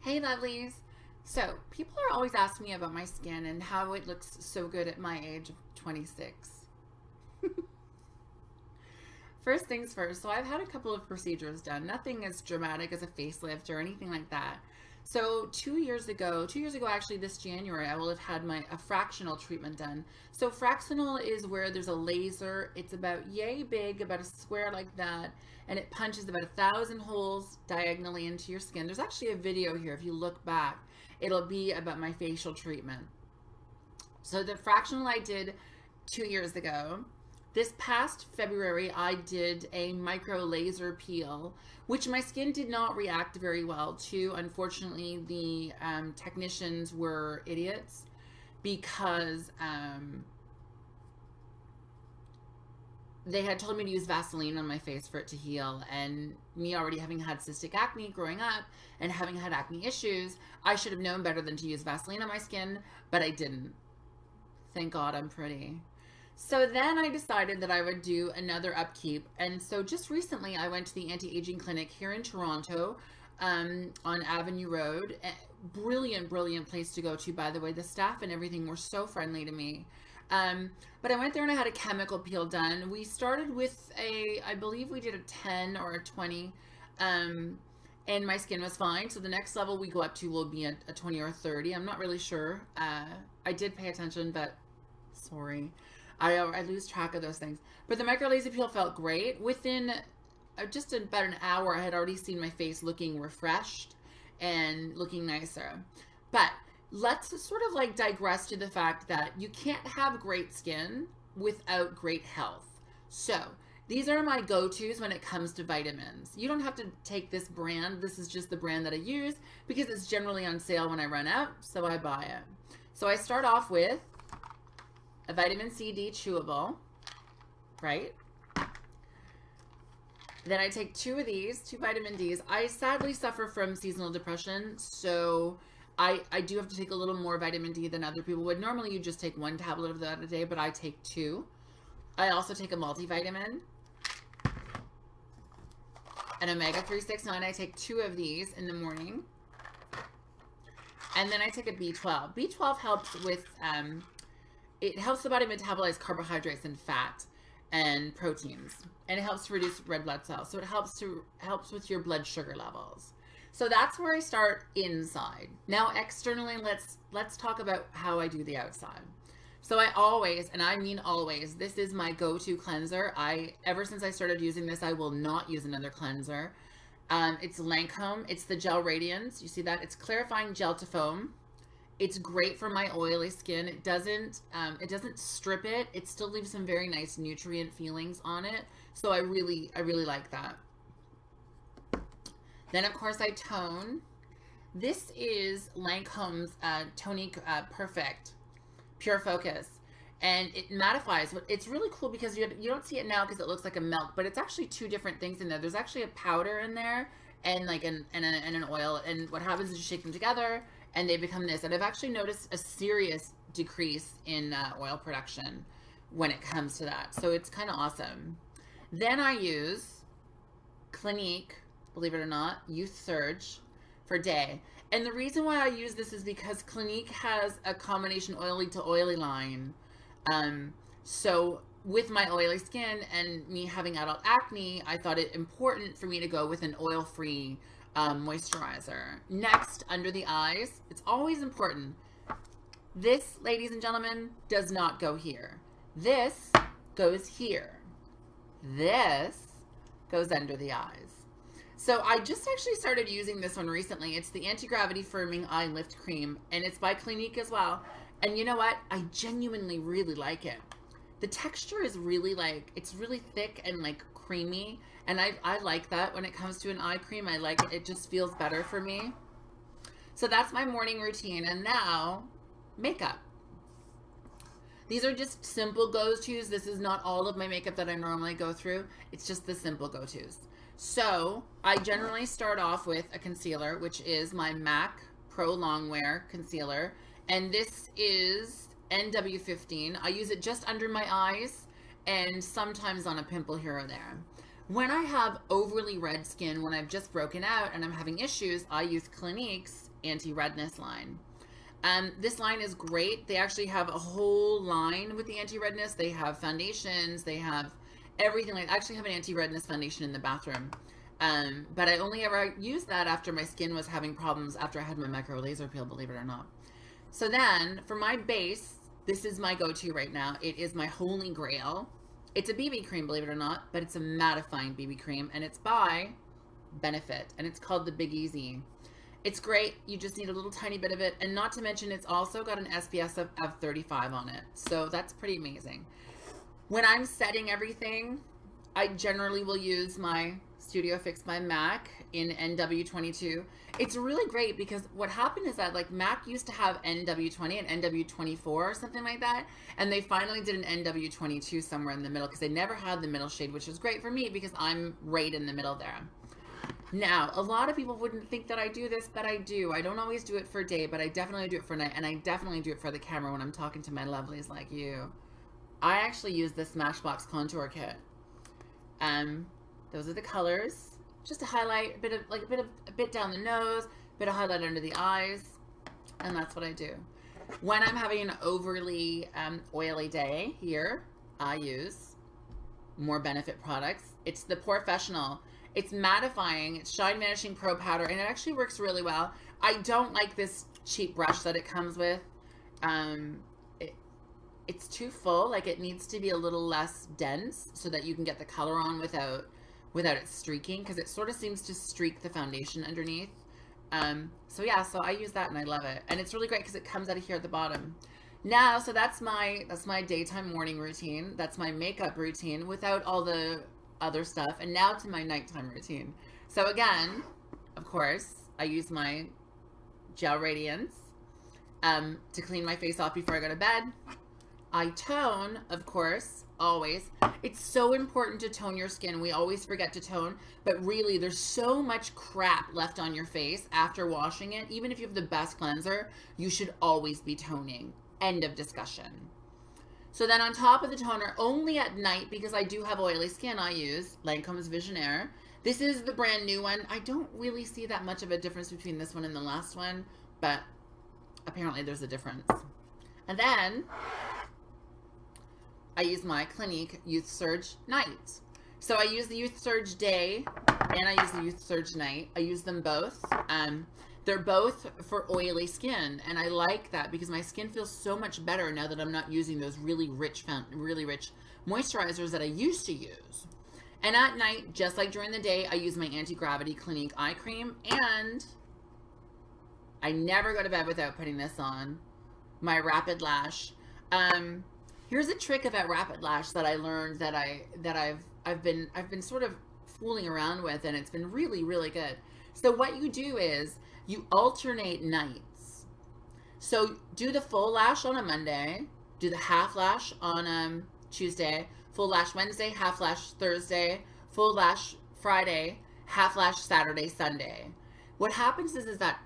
Hey lovelies. So, people are always asking me about my skin and how it looks so good at my age of 26. First things first, so I've had a couple of procedures done. Nothing as dramatic as a facelift or anything like that. So 2 years ago actually this January, I will have had a fractional treatment done. So fractional is where there's a laser. It's about yay big, about a square like that, and it punches about 1,000 holes diagonally into your skin. There's actually a video here. If you look back, it'll be about my facial treatment. So the fractional I did 2 years ago. This past February, I did a micro laser peel, which my skin did not react very well to. Unfortunately, the technicians were idiots because they had told me to use Vaseline on my face for it to heal. And me already having had cystic acne growing up and having had acne issues, I should have known better than to use Vaseline on my skin, but I didn't. Thank God I'm pretty. So then I decided that I would do another upkeep. And so just recently I went to the anti-aging clinic here in Toronto on Avenue Road. Brilliant, brilliant place to go to, by the way. The staff and everything were so friendly to me. But I went there and I had a chemical peel done. We started with I believe we did a 10 or a 20. And my skin was fine. So the next level we go up to will be a 20 or a 30. I'm not really sure. I did pay attention, but sorry. I lose track of those things. But the micro laser peel felt great. Within just about an hour, I had already seen my face looking refreshed and looking nicer. But let's sort of like digress to the fact that you can't have great skin without great health. So these are my go-tos when it comes to vitamins. You don't have to take this brand. This is just the brand that I use because it's generally on sale when I run out, so I buy it. So I start off with a vitamin C/D chewable, right? Then I take two of these, two vitamin Ds. I sadly suffer from seasonal depression, so I do have to take a little more vitamin D than other people would. Normally you just take one tablet of that a day, but I take two. I also take a multivitamin. An omega 369, I take two of these in the morning. And then I take a B12. B12 helps with it helps the body metabolize carbohydrates and fat and proteins, and it helps to reduce red blood cells. So it helps with your blood sugar levels. So that's where I start inside. Now externally, let's talk about how I do the outside. So I always, and I mean always, this is my go-to cleanser. Ever since I started using this, I will not use another cleanser. It's Lancome. It's the Gel Radiance. You see that? It's clarifying gel to foam. It's great for my oily skin. It doesn't strip it. It still leaves some very nice nutrient feelings on it. So I really like that. Then of course I tone. This is Lancome's Tonique Perfect Pure Focus, and it mattifies. It's really cool because you don't see it now because it looks like a milk, but it's actually two different things in there. There's actually a powder in there and like an oil, and what happens is you shake them together and they become this. And I've actually noticed a serious decrease in oil production when it comes to that. So it's kind of awesome. Then I use Clinique, believe it or not, Youth Surge for day. And the reason why I use this is because Clinique has a combination oily to oily line. So with my oily skin and me having adult acne, I thought it important for me to go with an oil-free moisturizer. Next, under the eyes, it's always important. This, ladies and gentlemen, does not go here. This goes here. This goes under the eyes. So I just actually started using this one recently. It's the Anti-Gravity Firming Eye Lift Cream, and it's by Clinique as well. And you know what? I genuinely really like it. The texture is really it's really thick and like creamy. And I like that when it comes to an eye cream. I like it. It just feels better for me. So that's my morning routine. And now, makeup. These are just simple go-tos. This is not all of my makeup that I normally go through. It's just the simple go-tos. So I generally start off with a concealer, which is my MAC Pro Longwear Concealer. And this is NW15. I use it just under my eyes and sometimes on a pimple here or there. When I have overly red skin, when I've just broken out and I'm having issues, I use Clinique's anti-redness line. This line is great. They actually have a whole line with the anti-redness. They have foundations. They have everything. I actually have an anti-redness foundation in the bathroom. But I only ever used that after my skin was having problems after I had my micro laser peel, believe it or not. So then for my base, this is my go-to right now. It is my holy grail. It's a BB cream, believe it or not, but it's a mattifying BB cream, and it's by Benefit, and it's called the Big Easy. It's great. You just need a little tiny bit of it, and not to mention it's also got an SPF of 35 on it, so that's pretty amazing. When I'm setting everything, I generally will use my Studio Fix by MAC in NW22. It's really great because what happened is that like MAC used to have NW20 and NW24 or something like that, and they finally did an NW22 somewhere in the middle because they never had the middle shade, which is great for me because I'm right in the middle there. Now, a lot of people wouldn't think that I do this, but I do. I don't always do it for day, but I definitely do it for night, and I definitely do it for the camera when I'm talking to my lovelies like you. I actually use this Smashbox contour kit. Those are the colors. Just to highlight a bit down the nose, a bit of highlight under the eyes, and that's what I do. When I'm having an overly oily day here, I use more Benefit products. It's the Professional. It's mattifying. It's Shine Vanishing Pro Powder, and it actually works really well. I don't like this cheap brush that it comes with. It's too full. Like it needs to be a little less dense so that you can get the color on without it streaking, because it sort of seems to streak the foundation underneath. So yeah, so I use that and I love it, and it's really great because it comes out of here at the bottom. Now, so that's my daytime morning routine. That's my makeup routine without all the other stuff. And now to my nighttime routine. So again, of course, I use my Gel Radiance to clean my face off before I go to bed. I tone, of course, always. It's so important to tone your skin. We always forget to tone, but really there's so much crap left on your face after washing it. Even if you have the best cleanser, you should always be toning. End of discussion. So then on top of the toner, only at night, because I do have oily skin, I use Lancome's Visionaire. This is the brand new one. I don't really see that much of a difference between this one and the last one, but apparently there's a difference. And then I use my Clinique Youth Surge Night. So I use the Youth Surge Day and I use the Youth Surge Night. I use them both. They're both for oily skin, and I like that because my skin feels so much better now that I'm not using those really rich moisturizers that I used to use. And at night, just like during the day, I use my Anti-Gravity Clinique Eye Cream, and I never go to bed without putting this on. My Rapid Lash. Here's a trick about Rapid Lash that I learned that I've been sort of fooling around with, and it's been really, really good. So what you do is you alternate nights. So do the full lash on a Monday, do the half lash on Tuesday, full lash Wednesday, half lash Thursday, full lash Friday, half lash Saturday, Sunday. What happens is that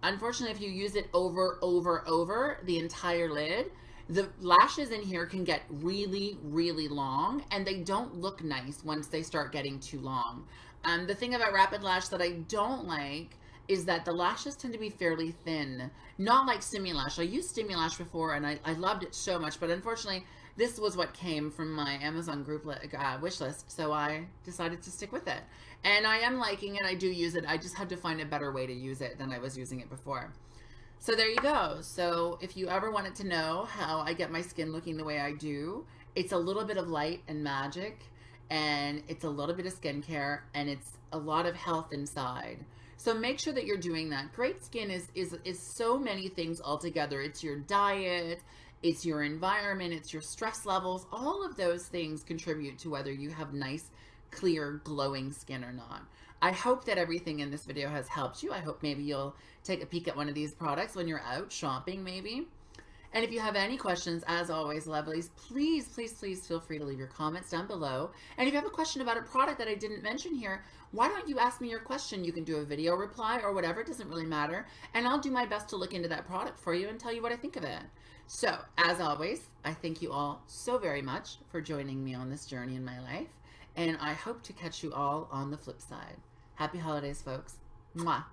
unfortunately if you use it over the entire lid, the lashes in here can get really, really long, and they don't look nice once they start getting too long. The thing about Rapid Lash that I don't like is that the lashes tend to be fairly thin. Not like Stimulash. I used Stimulash before, and I loved it so much, but unfortunately, this was what came from my Amazon group wish list, so I decided to stick with it. And I am liking it. I do use it. I just had to find a better way to use it than I was using it before. So there you go. So if you ever wanted to know how I get my skin looking the way I do, it's a little bit of light and magic, and it's a little bit of skincare, and it's a lot of health inside. So make sure that you're doing that. Great skin is so many things all together. It's your diet, it's your environment, it's your stress levels. All of those things contribute to whether you have nice, clear, glowing skin or not. I hope that everything in this video has helped you. I hope maybe you'll take a peek at one of these products when you're out shopping maybe. And if you have any questions, as always, lovelies, please, please, please feel free to leave your comments down below. And if you have a question about a product that I didn't mention here, why don't you ask me your question? You can do a video reply or whatever, it doesn't really matter. And I'll do my best to look into that product for you and tell you what I think of it. So, as always, I thank you all so very much for joining me on this journey in my life. And I hope to catch you all on the flip side. Happy holidays, folks. Mwah.